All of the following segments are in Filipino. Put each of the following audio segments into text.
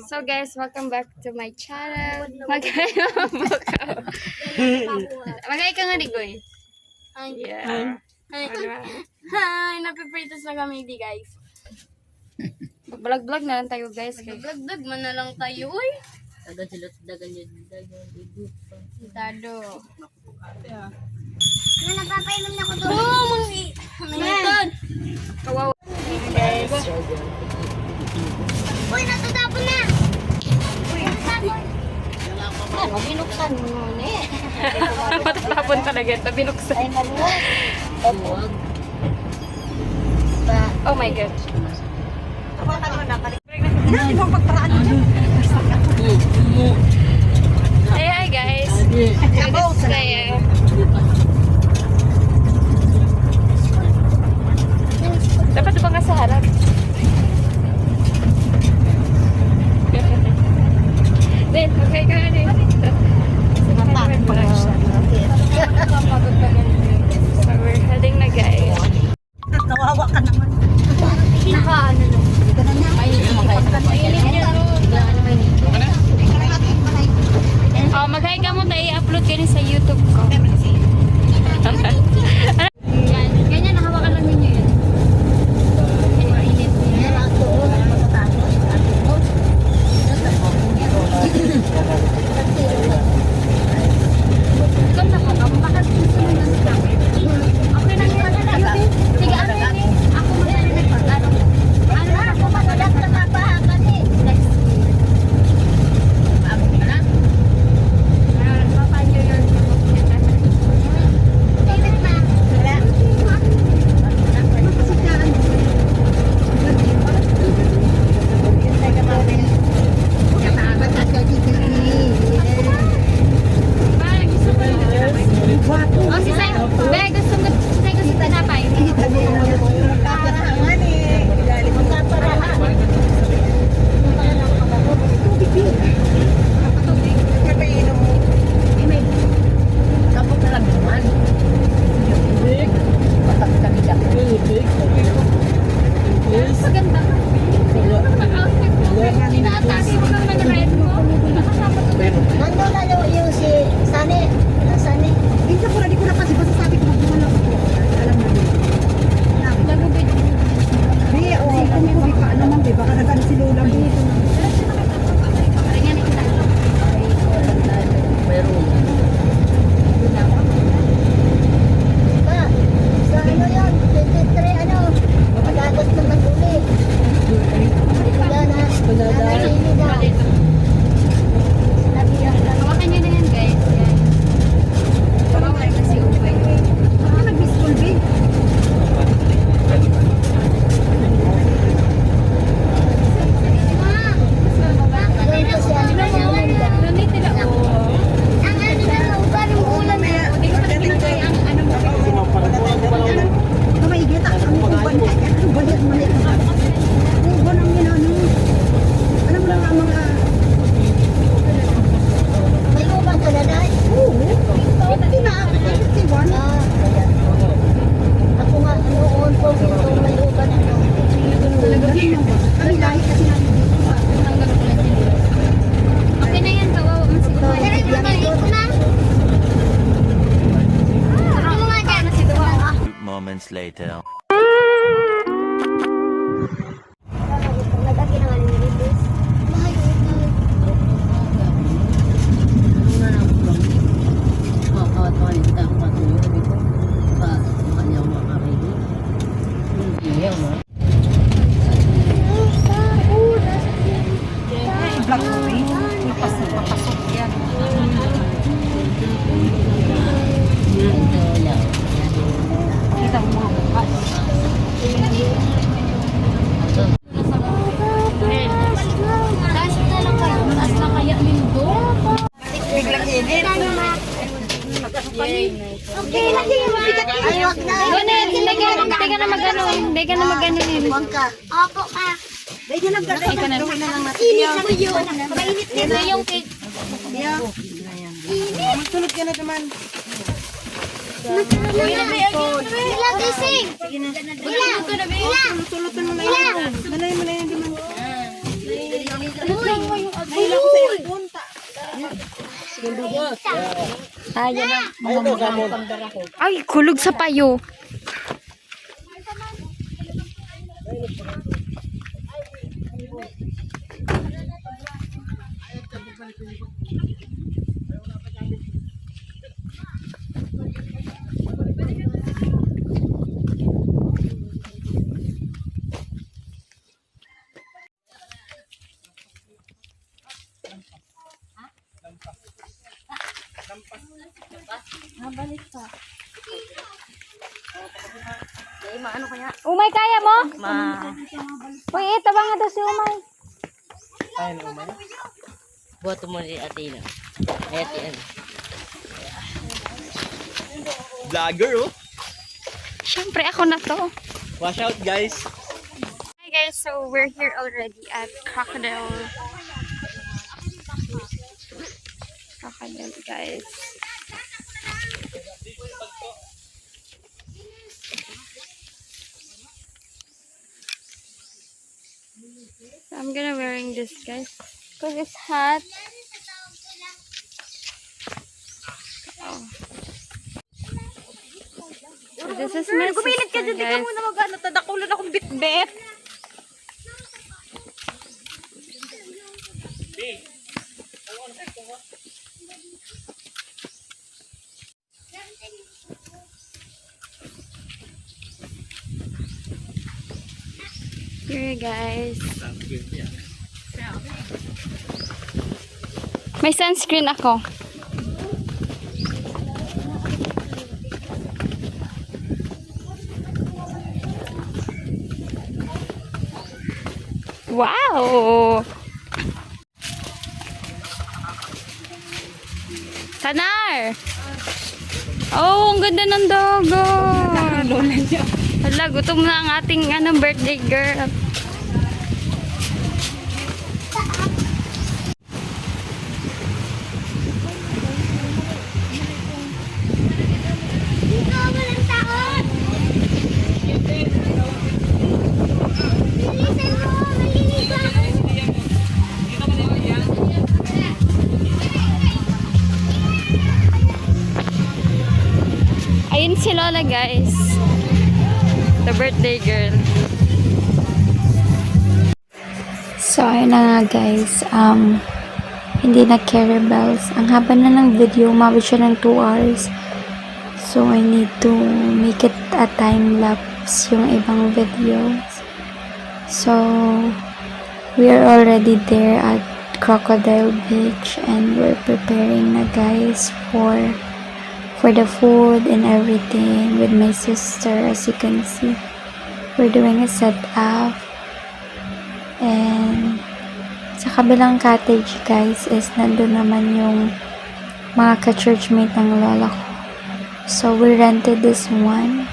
So guys, welcome back to my channel. Magay ka nga digoy. Hi. Yeah. Hi. Hi. Napipritos na kami di guys. Vlog-vlog na lang tayo guys. Vlog-vlog man na lang tayo uy. Dagan sila dagan yun. Tado. Na nagpapainom na ko doon. Oh, mangitan. Kawawa guys. Uy, natutapon na! Uy, natutapon! Ano, binuksan mo nun eh. Matatapon talaga ito. Binuksan. Ay, maluwag. Maluwag. Oh my God. Hey, hi guys. This is Leia. Dapat ba nga sa harap? Din, okay ka na din. So we're heading na guys. Kawawa ka naman. Naka-ano lang. Mag-hi ka mo tayo, i-upload ka rin sa YouTube ko. Ganyan, nahawakan lang ninyo yun. Moments later. Kita mo mga bukas. Okay, lagi yung mabigat. Ay, wag na. Hindi ka na magano. Hindi ka na magano. Huwag ka. Opo ka. Dahil na lang gano'n. Gawin na lang natin. Init na yun. Mainit din. Ito yung cake. Magtulog ka na naman. Ilang gising. Sige na. Ilang. Ilang. Tulutan mo na Ilang. yan. Malay mo na yan. Di man. Ay, kulog sa payo. Umay, kaya mo? Uy, tabang nga daw si Umay. Buhat mo ni Athena. Ay, Athena. Vlogger, oh. Siyempre, ako na to. Watch out, guys. Hi guys, so we're here already at Crocodile. Crocodile, guys. So I'm gonna wearing this, guys, because it's hot. Oh. So this is my sister, guys. Magano, tadakulan akong bitbit. Here, guys. May sunscreen ako. Wow! Tanar! Oh, ang ganda ng dogon! Hala, gutom na ang ating birthday girl. Dito, walang taon. Bilisan mo, malinis ako. Ayun si Lola, guys. The birthday girl. So, ayun na nga, guys. Hindi na carry bells. Ang haba na ng video. Umabot siya ng 2 hours. So, I need to make it a time-lapse yung ibang videos. So, we are already there at Crocodile Beach and we're preparing na, guys, for the food and everything with my sister. As you can see, we're doing a setup, and sa kabilang cottage, guys, is nandun naman yung mga ka-churchmate ng lola ko. So we rented this one.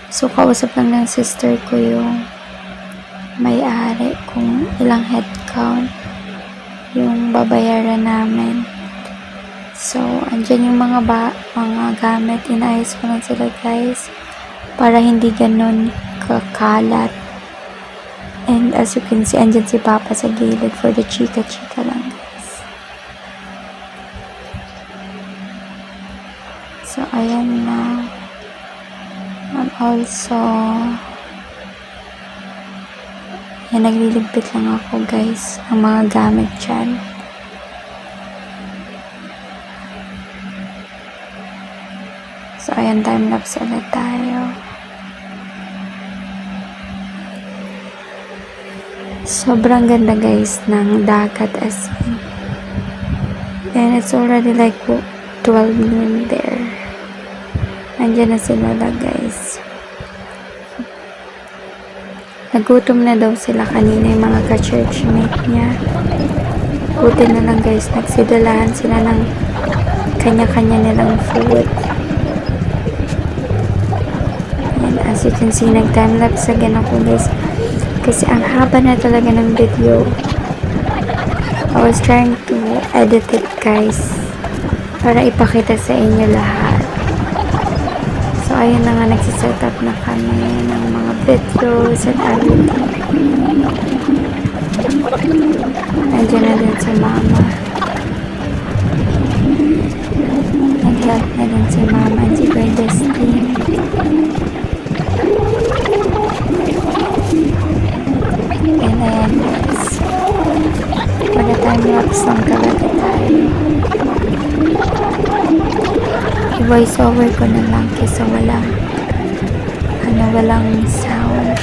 So kausap lang ng sister ko yung may-ari kung ilang head count yung babayaran namin. So, andyan yung mga gamit. Inayos ko lang sila, guys, para hindi ganun kakalat. And as you can see, andyan si Papa sa gilid for the chika-chika lang, guys. So, ayan na. And also, yan, nagliligpit lang ako, guys, ng mga gamit dyan. So, ayan, time-lapse ulit tayo. Sobrang ganda, guys, ng dagat as in. And it's already like 12 noon there. Andiyan na sila, guys. Nagutom na daw sila kanina yung mga ka-churchmate niya. Buti na lang, guys, nagsidalahan sila ng kanya-kanya nilang food. And as you can see, nag-timelapse again ako guys. Kasi ang haba na talaga ng video. I was trying to edit it guys. Para ipakita sa inyo lahat. So, ayun na nga, nagsiset up na kami ng mga videos and everything. Nandiyan na din si mama. Nag-help na din si mama and si Kuya Dustin. And ayan guys. Para time-lapse lang talaga tayo. I-voice over ko na lang kasi walang sound.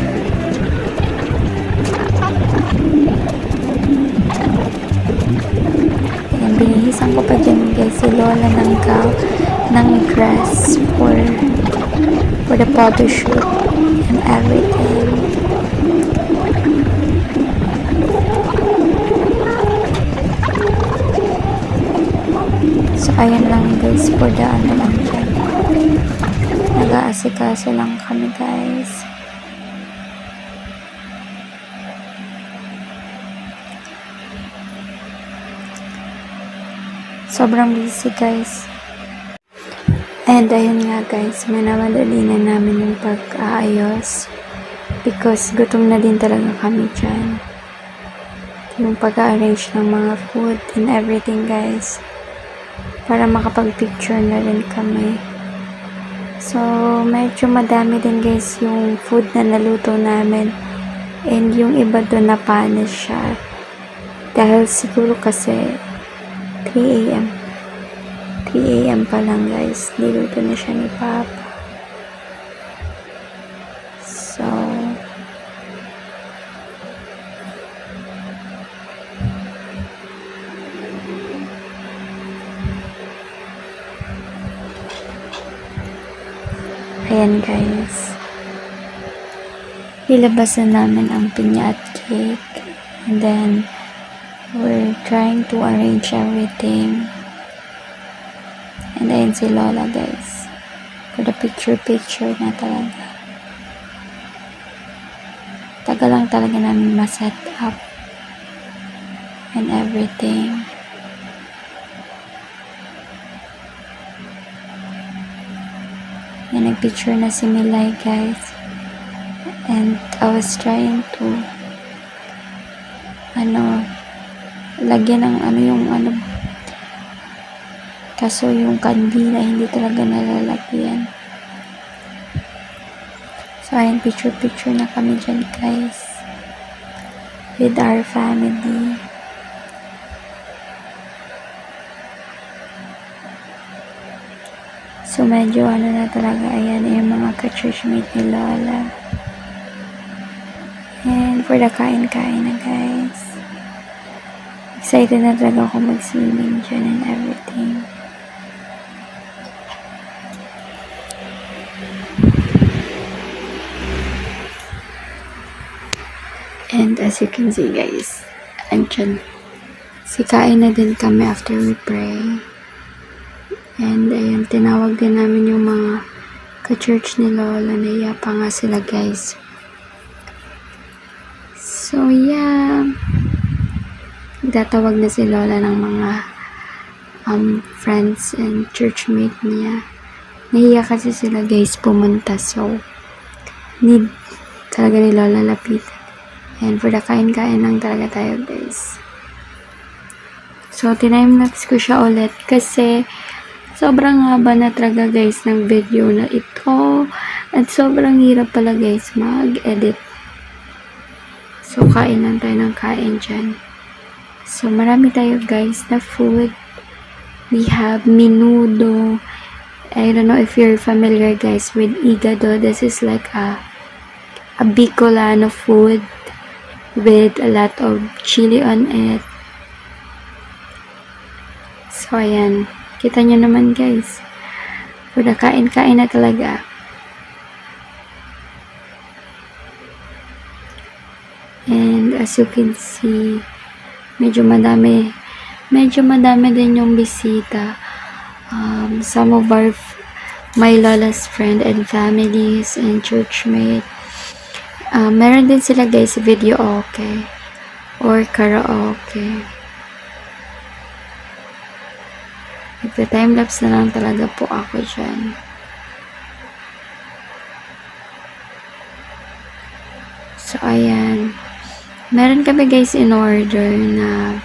Ayan, binihisan ko pa dyan guys si Lola ng dress for the photo shoot and everything. So, ayan lang guys for the ano lang dyan. Nag-aasikaso lang kami guys. Sobrang busy guys. And ayun nga guys, manamadali na namin yung pag-aayos. Because gutom na din talaga kami dyan. Yung pag-arrange ng mga food and everything guys. Para makapag-picture na rin kami. So, medyo madami din guys yung food na naluto namin. And yung iba doon napanis siya. Dahil siguro kasi 3 AM. 3 AM pa lang guys. Niluto na siya ni Papa. So, ayan guys. Ilabas na namin ang pinya at cake. And then, we're trying to arrange everything. And ayan si Lola guys. For the picture na talaga. Tagal lang talaga namin ma-set up. And everything. Yan, nag-picture na si Milay guys. And I was trying to lagyan ng kaso yung kandila hindi talaga nalalagyan. So ayan, picture na kami dyan guys with our family. So medyo na talaga, ayan yung mga ka-churchmate ni Lola. And for the kain-kain na guys. Excited na talaga ako mag-swimming dyan and everything. And as you can see guys, andyan. Sikain na din kami after we pray. And ayan, tinawag din namin yung mga ka-church ni Lola. Naiya pa nga sila guys. So yeah, tatawag na si Lola ng mga friends and churchmate niya. Nahiya kasi sila guys pumunta. So, need talaga ni Lola lapitan. And for the kain-kain lang talaga tayo guys. So, tinime-lapse ko siya ulit kasi sobrang haba na talaga guys ng video na ito. At sobrang hirap pala guys mag-edit. So, kain lang tayo ng kain dyan. So, marami tayo guys na food. We have menudo. I don't know if you're familiar guys with igado. This is like a Bicolano food with a lot of chili on it. So, ayan. Kita nyo naman guys. Pura kain-kain na talaga. And as you can see, medyo madami din yung bisita. some of my lola's friend and families and churchmate. Meron din sila guys video okay or karaoke. Nagta-timelapse na lang talaga po ako dyan. So, ayan. Meron kami guys in order na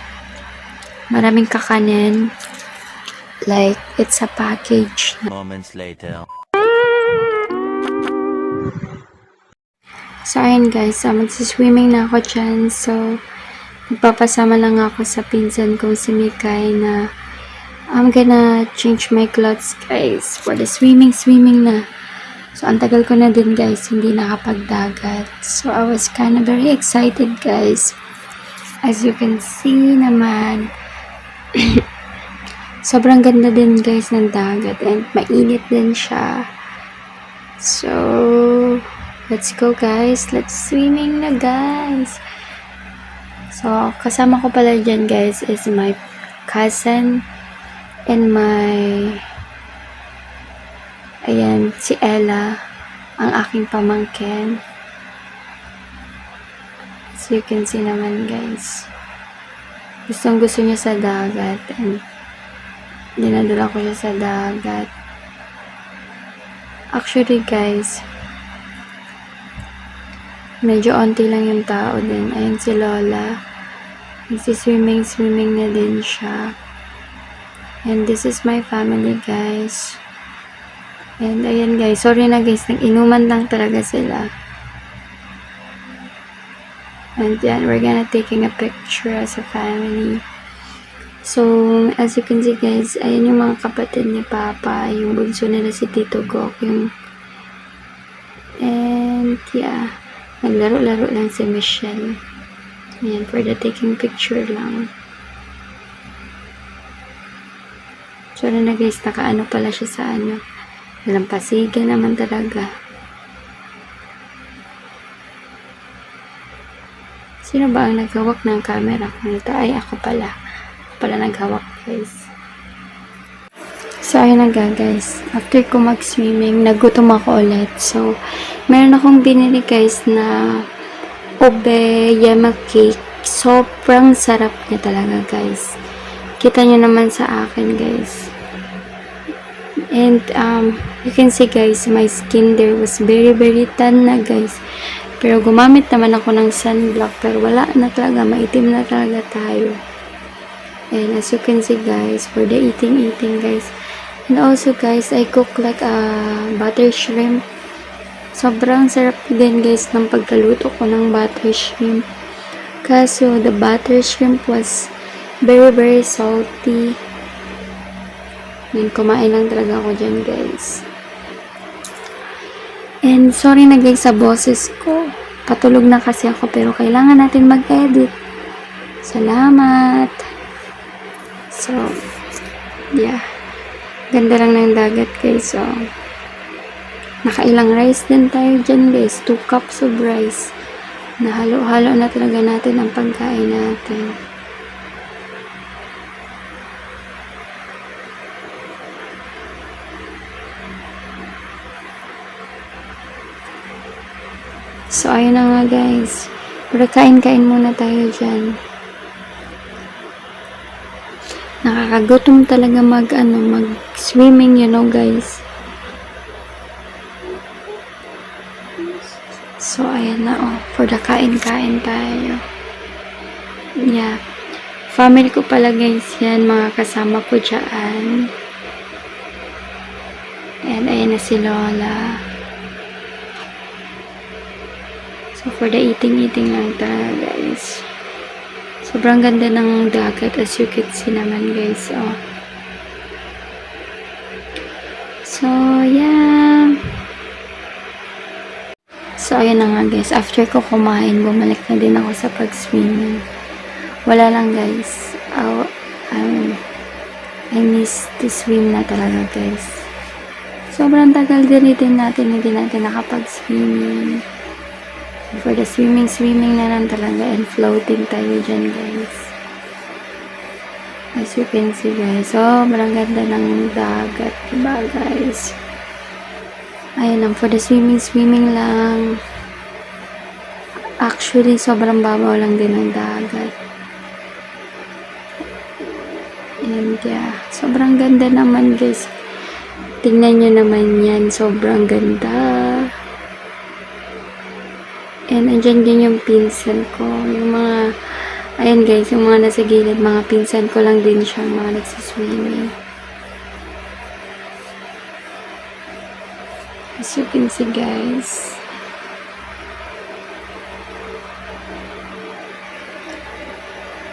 maraming kakanin. Like, it's a package. Moments later. So, ayan guys. Magsiswimming na ako dyan. So, nagpapasama lang ako sa pinsan kong si Mikay na I'm gonna change my clothes guys for the swimming na. So, ang tagal ko na din guys hindi nakapagdagat. So, I was kind of very excited guys. As you can see naman. Sobrang ganda din guys ng dagat and mainit din siya. So, let's go guys. Let's swimming na guys. So, kasama ko pala dyan guys is my cousin and my ayan, si Ella, ang aking pamangkin. So, you can see naman guys. Gustong gusto niya sa dagat and dinadala ko siya sa dagat. Actually guys, medyo onti lang yung tao din. Ayun si Lola. Nagsiswimming na din siya. And this is my family guys. And ayan guys, sorry na guys, nag-inuman lang talaga sila. And yan, we're gonna taking a picture as a family. So, as you can see guys, ayan yung mga kapatid ni Papa, yung bunso nila si Tito Gok, and yeah, naglaro-laro lang si Michelle. Ayan, for the taking picture lang. Sorry na guys, nakaano pala siya sa ano, nalampasigan naman talaga. Sino ba ang naghawak ng camera ko nito? Ay, ako pala naghawak guys. So ayun na guys, after ko mag-swimming nagutom ako ulit. So meron akong binili guys na ube yama cake. Sobrang sarap niya talaga guys. Kita nyo naman sa akin guys. And you can see guys, my skin there was very tan na guys. Pero gumamit naman ako ng sunblock, pero wala na talaga, maitim na talaga tayo. And as you can see guys, for the eating guys. And also guys, I cook like a butter shrimp. Sobrang sarap din guys ng pagkaluto ko ng butter shrimp. Kaso the butter shrimp was very salty. And kumain lang talaga ako dyan guys. And sorry na guys sa boses ko. Patulog na kasi ako pero kailangan natin mag-edit. Salamat. So, yeah. Ganda lang ng dagat guys. So, nakailang rice din tayo dyan guys. 2 cups of rice. Nahalo-halo na talaga natin ang pagkain natin. So, ayun na nga guys. Pero kain-kain muna tayo dyan. Nakakagutom talaga mag-swimming, you know guys. So, ayan na oh. For the kain-kain tayo. Yeah. Family ko pala guys yan. Mga kasama ko dyan. And ayan na si Lola. So, for the eating lang talaga guys. Sobrang ganda ng dagat as you can see naman guys. Oh. So, yeah. So, ayun na nga guys. After ko kumain, bumalik na din ako sa pag-swimming. Wala lang guys. I miss to swim na talaga guys. Sobrang tagal din natin, hindi natin nakapag-swimming. For the swimming na lang talaga and floating tayo dyan guys. As you can see guys, sobrang ganda ng dagat, diba guys? Ayan lang, for the swimming lang. Actually, sobrang babaw lang din ng dagat. And yeah, sobrang ganda naman guys. Tingnan nyo naman yan, sobrang ganda. And andyan din yung pinsan ko, yung mga ayan guys, yung mga nasa gilid, mga pinsan ko lang din siya, mga nagsiswimming. As you can see guys.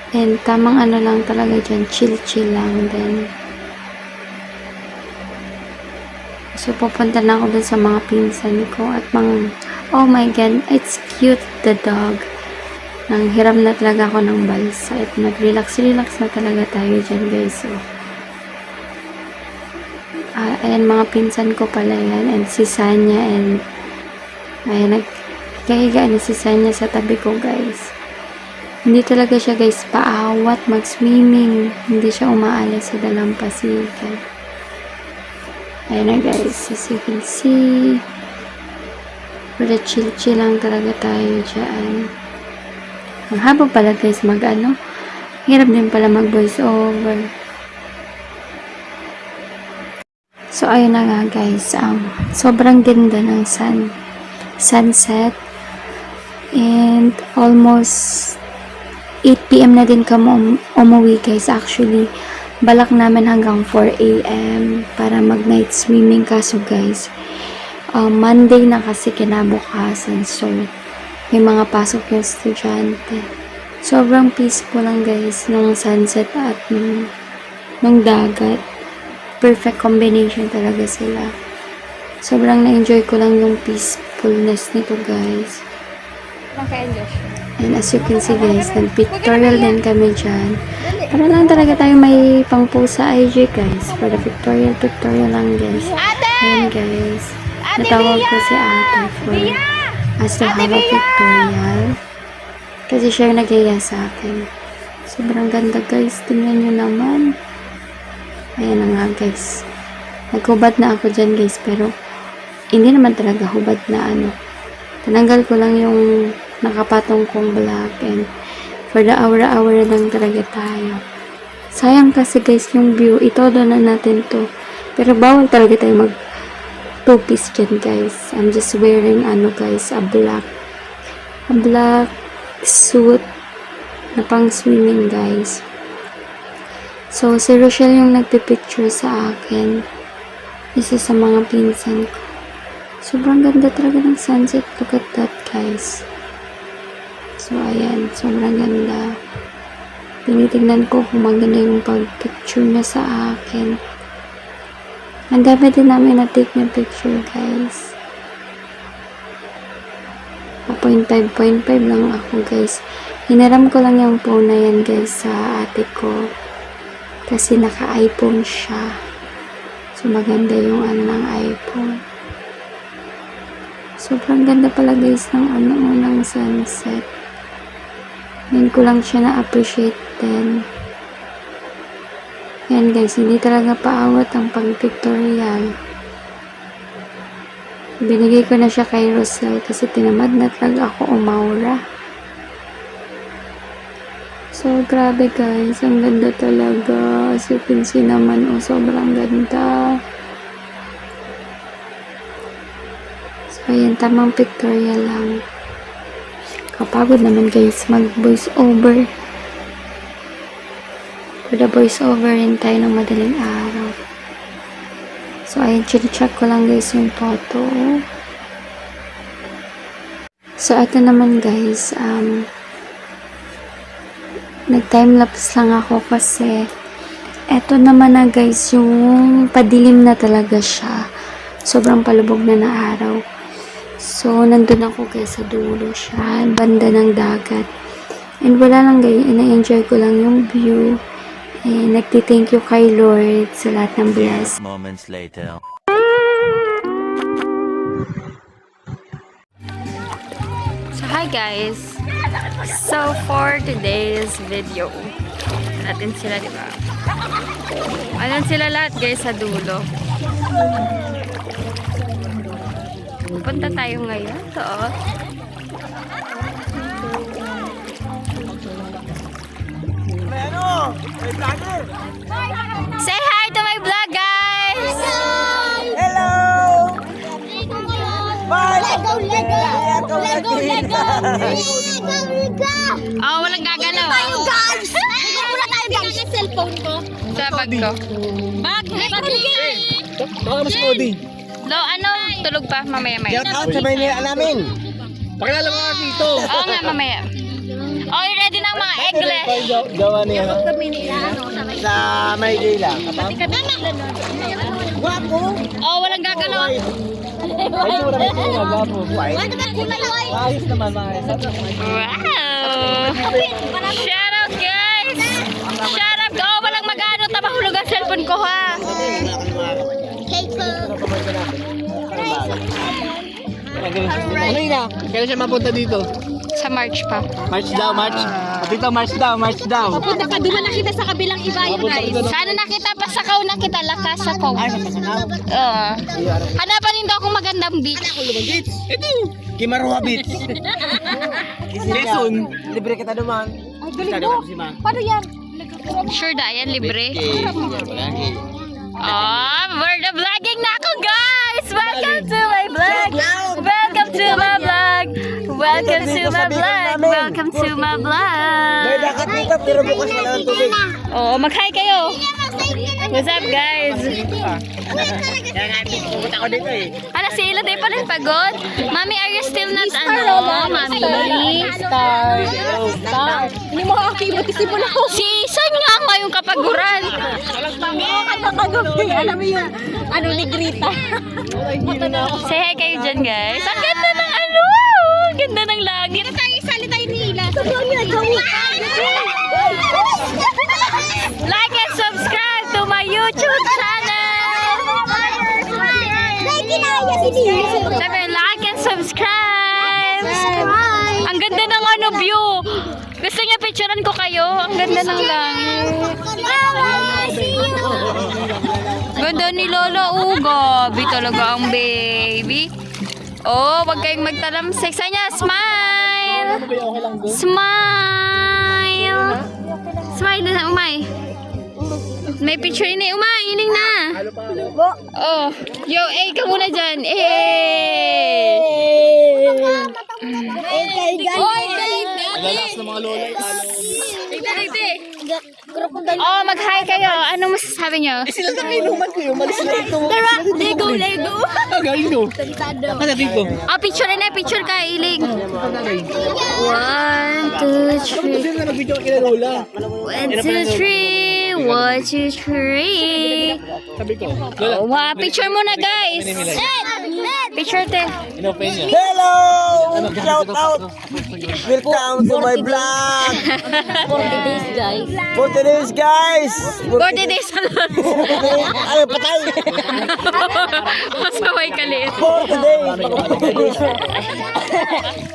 And tamang ano lang talaga dyan, chill lang din. So pupunta na ako dun sa mga pinsan ko at mga, oh my god, it's cute, the dog. Nang hiram na talaga ako ng balsa at mag-relax na talaga tayo dyan guys. So, ayan mga pinsan ko pala yan, and si Sanya, and ayan, nagkahiga na si Sanya sa tabi ko guys. Hindi talaga siya guys paawat mag-swimming, hindi siya umaalis sa dalampasigan. Ayan na guys, as you can see, para chill lang talaga tayo dyan. Ang haba pala guys mag-ano, hirap din pala mag-voice over. So ayun na nga guys, sobrang ganda ng sunset, and almost 8 PM na din kami umuwi guys. Actually, balak namin hanggang 4 AM para mag-night swimming, kaso guys, Monday na kasi kinabukasan, so may mga pasok yung estudyante. Sobrang peaceful lang guys nung sunset at nung dagat. Perfect combination talaga sila. Sobrang na-enjoy ko lang yung peacefulness nito guys. And as you can see guys, nag-pictorial din kami dyan. Para lang talaga tayo may pang-post sa IG guys. For the pictorial lang guys. Ayan guys, natawag ko si ate for as to have a pictorial. Kasi siya yung nag-iya sa akin. Sobrang ganda guys. Tingnan nyo naman. Ayan na nga guys. Naghubad na ako dyan guys. Pero hindi naman talaga hubad na ano. Tinanggal ko lang yung nakapatong kong black. And for the aura-aura lang talaga tayo. Sayang kasi guys yung view. Itodo na natin to. Pero bawal talaga tayo mag two-piece dyan guys. I'm just wearing ano guys, a black suit na pang swimming guys. So si Rochelle yung nagpipicture sa akin, isa sa mga pinsan ko. Sobrang ganda talaga ng sunset. Look at that guys. So ayan, sobrang ganda. Tinitignan ko kung maganda yung pag-picture niya sa akin. Ang dami din namin na-take na picture guys. 0.5 lang ako guys. Hinaram ko lang yung phone na yan guys sa ate ko. Kasi naka-iPhone siya. So maganda yung ano ng iPhone. Sobrang ganda pala guys ng ano ng sunset. Ngayon ko lang siya na-appreciate din. Yan guys, hindi talaga paawat ang pag-pictorial. Binigay ko na siya kay Rosel kasi tinamad na talaga ako umaura. So, grabe guys, ang ganda talaga. As you can see naman, sobrang ganda. So, ayan, tamang pictorial lang. Kapagod naman guys, mag-voice over. For the voice over rin tayo ng madaling araw. So, ayan, check ko lang guys yung photo. So, ito naman guys, nag-timelapse lang ako kasi ito naman na guys, yung padilim na talaga siya. Sobrang palubog na na araw. So, nandun ako guys sa dulo siya, banda ng dagat. And wala lang guys, ina-enjoy ko lang yung view. And nagti-thank you kay Lord sa lahat ng bless. Moments later. So, hi guys! So, for today's video, natin sila, diba? Alam sila lahat guys sa dulo. Punta tayo ngayon. Oo. Say hi to my vlog, guys! Hello! Bye! Lego! Oh, walang gagalaw. Guys! Wala tayo guys! Yung cellphone ko. Sa bag ko. Bakit? Baka mas Cody. Lo, ano? Tulog pa? Mamaya-maya. Shout out sa Maynila namin. Pakilala mo nga dito. Oo nga, mamaya. Oh, you ready ng mga eggle? Gawa niya. Sa Maynila. Guwapo. Oh, walang gagalaw. Ay, mura may tingin. Guwapo. Ano ba kulay? Maayos naman, maayos. Wow! Shout out, guys! Shout out! Oh, walang mag-ano. Tabahulog ang cellphone ko, ha? Cake po. Ano yun na? Kailan siya mapunta dito? Sa March pa. March daw, March. Dito, March daw, March daw. Punta pa, di ba nakita sa kabilang iba yun guys? Sana nakita pa sa kaw na kita. Lakas ako. Hanapan din daw akong magandang beach. Ito, Kimaruha Beach. Quezon. Libre kita naman. Ay, galing mo. Paano yan? Sure da, yan libre. Oh, we're the vlogging na ako, guys! Welcome to my vlog! Welcome to my vlog! Welcome to my vlog! Welcome to my vlog! dakat dito, pero bukas na lang ang tubig. Oh, mag-hi kayo! What's up, guys? Pupunta ko dito eh. Ano, si Ila day pa rin pagod? Mami, are you still not ano? Mami? Star. Hindi mo kakakibot kasi mo na ako. Si San nga ngayong kapaguran. Kagabi, alam mo yun. Ano ni Grita? Say hi kayo dyan, guys. Ang ganda ng ano! Ang ganda ng langit. Tayo salita yun nila. Sabihan nila gawin. Like and subscribe to my YouTube channel! Dahil kinaya si Nila. Sabi, like and subscribe! Ang ganda ng ano view! Gusto niya picturean ko kayo? Ang ganda ng langit. Ganda ni Lola. Oh, gabi talaga ang baby. Oh, wag kayong magtalamsik sa niya. Smile! Smile! Smile na, Umay. May picture ni Umay. Ining na. Oh, yo, ka muna dyan. Oy, galit na. Lalakas ng mga lola. Oh, mag-hi kayo. Ano masasabi nyo? Sila na kainuman ko yung malis na ito. Lego. Ah, galing no. Ano dito? Oh, picture na. Picture ka, Iling. 1, 2, 3. Kasi na nag-video ka kila lola. 1, 2, 3. 1, 2, 3. Sabi ko, lola. Wow, picture muna, guys. Picture, te. Inopen niya. Hello! Shout out! Welcome to my vlog! 40 days guys. 40 days, guys! 40 days alone. Ay, patay! Masaway ka liit. 40 days!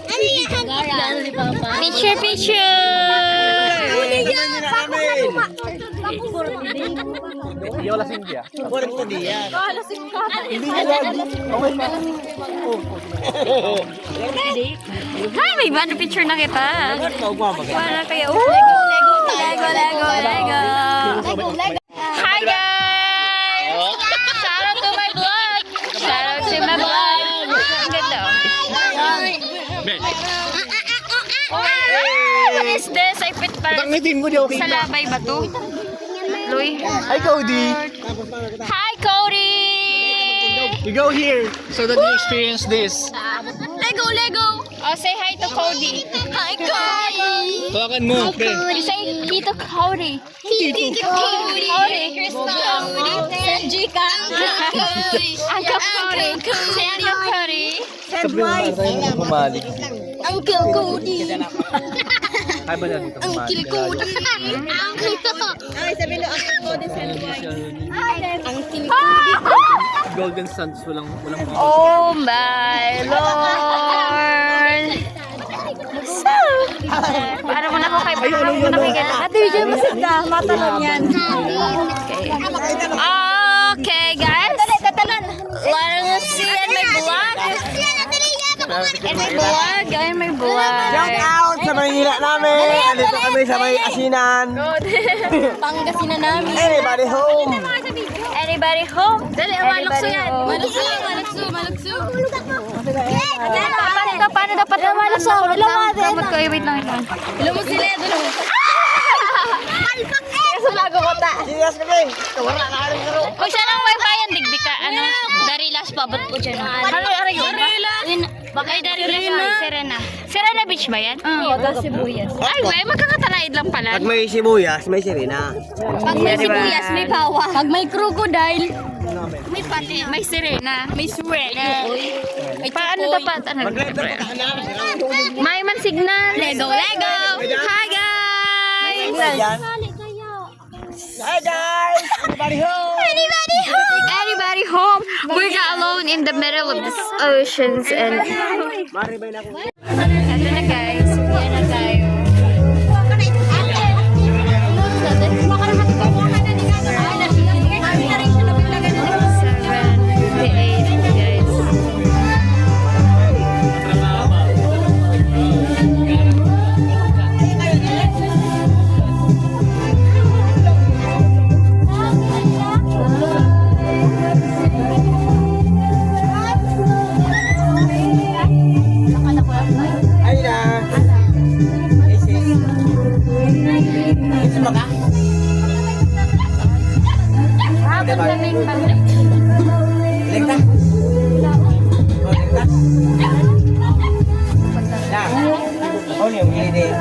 Ano yan? Gara ni Papa. Picture, picture. Hindi wala Cynthia. 40 days yan. Hi, may band picture na kita. Wala kayo. Lego. Hi, guys. Shout out to my vlog. Shout out to my vlog. Ang ganda. What is this? I fit pa. Tangitin mo di okay. Sa labay ba to? Luy. Hi, Cody. Hi, Cody. You go here so that you experience this. Lego. Oh, say hi to Cody. Hi, Cody. Tawakan mo, pre. You say Tito Cody. Tito Cody. Sanjika. Uncle Cody. Say Uncle Cody. Kumali. Uncle Cody. Hi ba na dito? Uncle Cody. Uncle Toto. Ay, sabi mo Uncle Cody Uncle Golden Sands, walang mga. Oh my Lord. So, para mo na ako kay Papa. video mo sila. Matalon yan. Okay, guys. Let's see in my vlog. In my vlog. In my vlog. Shout out sa Maynila namin. Andito kami sa may asinan. Pangasinan namin. Everybody home. Anybody home? Dali, malukso yan. Malukso. Paano dapat malukso? Kamot ko, wait lang. Ilan mo sila? Kaso bago ko ta. Serious kami. Wala na rin karo. Kung siya ng wifi yan, digdi ka. Ano? Dari last pabot ko dyan. Ano yun? Bakay dari last. Serena Beach ba yan? Oo, Sibuyas. Ay, wey, magkakatalaid lang pala. Pag may sibuyas, may sirena. Pag may sibuyas, may pawa. Pag may crocodile, may pati. May sirena. May surena. Paano dapat? Ano? May man signal. Lego. Hi, guys! Hi guys! Everybody home! Anybody home? We're not alone in the middle of the oceans and... Maribay na ako. Ito na guys, uwian na tayo. Ay na! Isi mo ka? Lekta? Oh, lekta? Ya. Oh, ni yung gilid eh.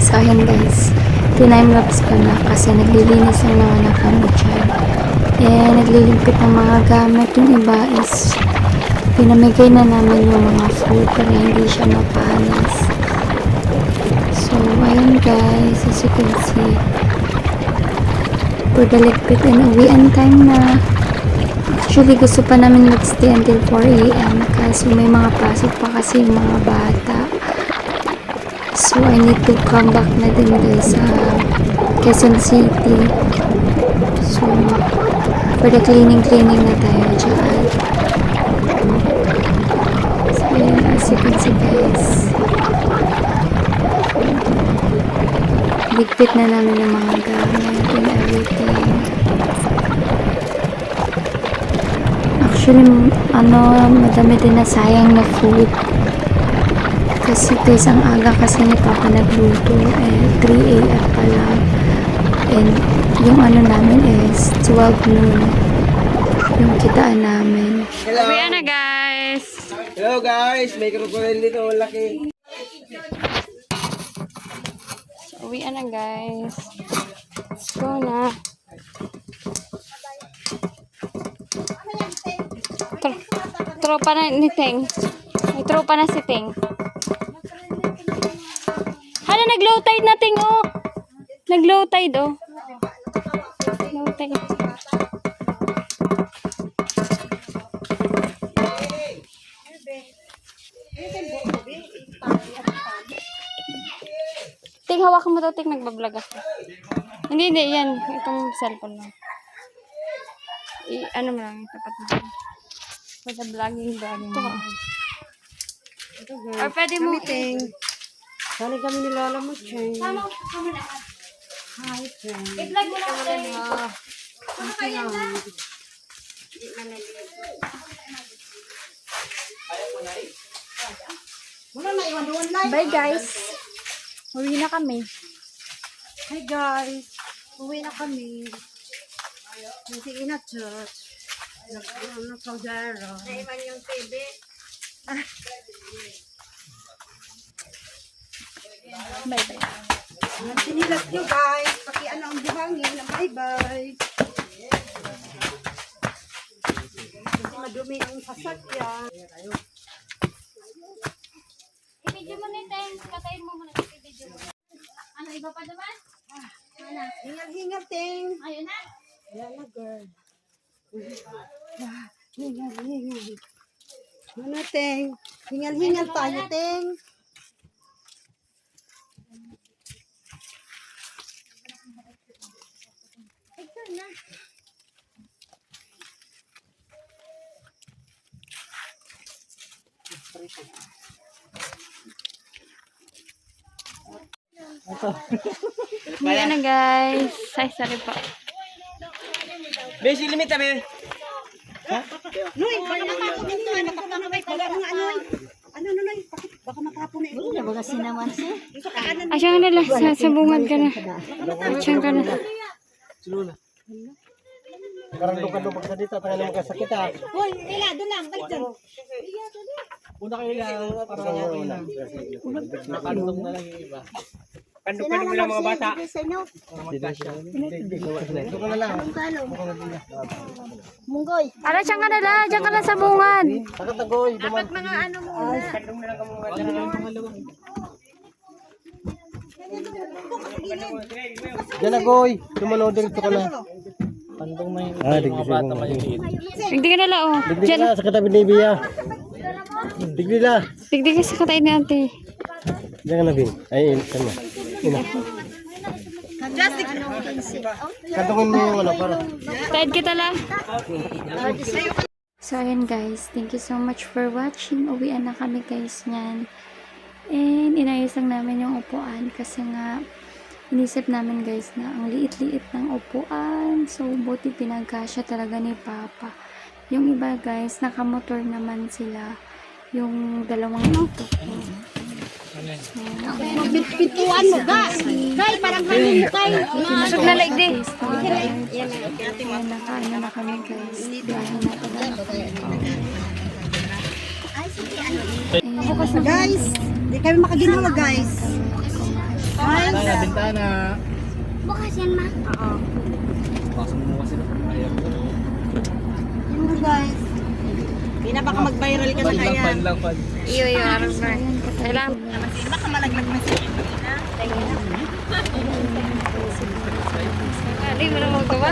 So, ayan guys. Tinime-lapse ko na kasi naglilinis na naman na kami dyan. Eh, naglilimpit ng mga gamit. Yung iba is pinamigay na namin yung mga food para hindi siya mapanis. So, ayun guys. As you can see, for the ligpit and uwian time na. Actually, gusto pa namin mag-stay until 4 AM kasi may mga pasok pa kasi yung mga bata. So, I need to come back na din guys sa Quezon City. So, for the cleaning na tayo dyan. So, yun, as you can see guys. Ligpit na namin yung mga gamit and everything. Actually, madami din na sayang na food. Kasi guys, ang aga kasi ni Papa nagluto. 3 AM pa lang. And yung namin is 12 noon. Yung kitaan namin. Hello! Uwian na guys. Hello guys! May crocodile dito. Laki. Uwian na guys. Let's go na. Tropa na ni Teng. May tropa na si Teng. Hala, nag-low tide na Teng, oh. Nag-low tide, oh. Low tide. Ting, hawakan mo daw, Ting. Nagbablog ako. Hindi, yan. Itong cellphone lang. Ano mo lang, tapat mo. For the vlogging. Or pwede mo. Sali kami ni Lola mo, Cheng. Sama na. Hi, Cheng. I-vlog mo lang kasi. Bye guys! Uwi na kami. Hi, guys. Uwi na kami. Hindi ina church. Nag-saudara. Naiman yung TV. Bye-bye. Sinilat nyo, guys. Pakiano ang buhangin na bye-bye. Kasi madumi ang sasakyan. I-video mo na yung katayin mo muna kasi video mo. Ano, iba pa naman? Hingal-hingal, ting. Ayun na. Yan na, girl. Hingal-hingal. Ano, Teng? Hingal-hingal tayo, Teng. Ayan na guys. Ay, sorry po. Basic limit tabi. Noy, baka matapon din Noy. Matapon na tayo nga, Noy. Ano, Noy? Baka matapon na ito. Ano, baka sinaman siya? Sa kaanan. Asya ka nila. Sa bungad ka na. Asya ka na. Parang luka-luka sa dito, tangan naman kasakit ha. Hoy, Ila, doon lang. Balik dyan. Una kayo lang, para okay na. Nakandong na lang yung iba. Kandong mo lang mga bata. Munggoy. Ara, asya ka nila. Asya ka na sa bungad. Takatagoy, duman. Mga ano muna. Kandong na lang ang mga Diyan na goy, tumano dito ka na. Kandong na yung Digdi mga bata maliliit. Digdi ka nila, oh. Digdi ka na sa katabi ni Bia. Digdi na. Digdi ka sa katay ni ate. Diyan ka na Bin. Ay, ina. Ina. Kandungin mo yung ano para. Tide kita lang. So, ayan guys. Thank you so much for watching. Uwian na kami guys niyan. And, inayos lang namin yung upuan kasi nga, inisip namin guys na ang liit-liit ng upuan. So, buti pinagkasya talaga ni Papa. Yung iba guys, nakamotor naman sila. Yung dalawang ito. Pintuan mo, ga. Kay, parang hangin mo, kay. Masog na like di. Ayan, nakaano na kami guys. Biyahe na talaga kami. Guys, di kami makaginawa, guys. Bintana, bintana. Bukas yan, ma. Pasok mo kasi na ayaw. Yun, guys. Hindi na baka mag-viral ka na kaya. Pan lang, pan. Iyo, araw na. Kailangan. Baka malaglag na siya. Hindi mo na magawa.